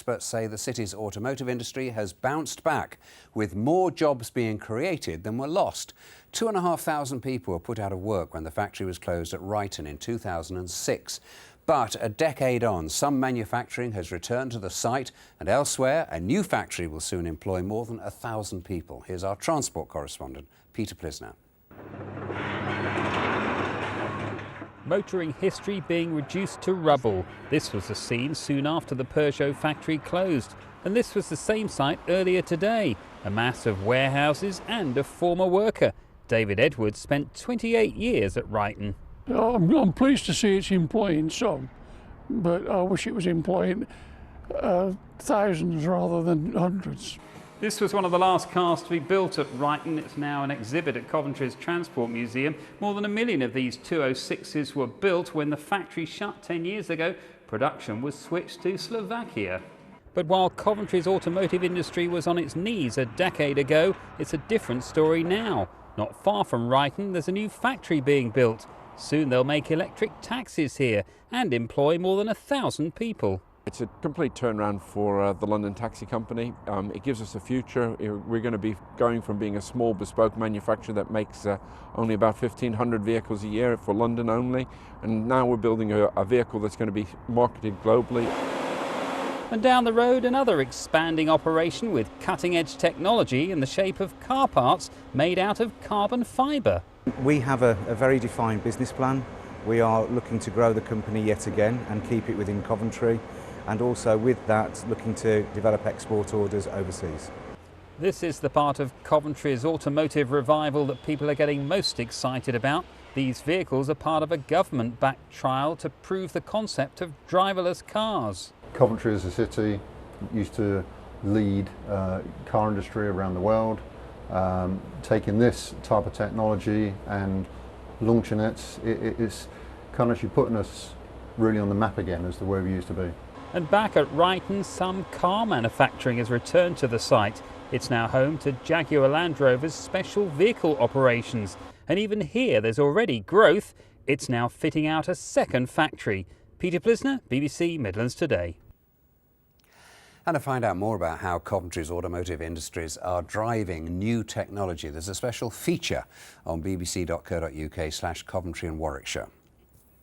Experts say the city's automotive industry has bounced back, with more jobs being created than were lost. 2,500 people were put out of work when the factory was closed at Ryton in 2006. But a decade on, some manufacturing has returned to the site, and elsewhere a new factory will soon employ more than 1,000 people. Here's our transport correspondent, Peter Plisner. Motoring history being reduced to rubble. This was the scene soon after the Peugeot factory closed. And this was the same site earlier today. A mass of warehouses and a former worker. David Edwards spent 28 years at Ryton. I'm pleased to see it's employing some, but I wish it was employing thousands rather than hundreds. This was one of the last cars to be built at Ryton. It's now an exhibit at Coventry's Transport Museum. More than 1 million of these 206s were built when the factory shut 10 years ago. Production was switched to Slovakia. But while Coventry's automotive industry was on its knees a decade ago, it's a different story now. Not far from Ryton, there's a new factory being built. Soon they'll make electric taxis here and employ more than 1,000 people. It's a complete turnaround for the London taxi company. It gives us a future. We're going to be going from being a small bespoke manufacturer that makes only about 1,500 vehicles a year for London only, and now we're building a vehicle that's going to be marketed globally. And down the road, another expanding operation with cutting-edge technology in the shape of car parts made out of carbon fibre. We have a very defined business plan. We are looking to grow the company yet again and keep it within Coventry, and also with that looking to develop export orders overseas. This is the part of Coventry's automotive revival that people are getting most excited about. These vehicles are part of a government-backed trial to prove the concept of driverless cars. Coventry as a city used to lead car industry around the world. Taking this type of technology and launching it's kind of actually putting us really on the map again as to where we used to be. And back at Ryton, some car manufacturing has returned to the site. It's now home to Jaguar Land Rover's special vehicle operations. And even here there's already growth. It's now fitting out a second factory. Peter Plisner, BBC Midlands Today. And to find out more about how Coventry's automotive industries are driving new technology, there's a special feature on bbc.co.uk/Coventry and Warwickshire.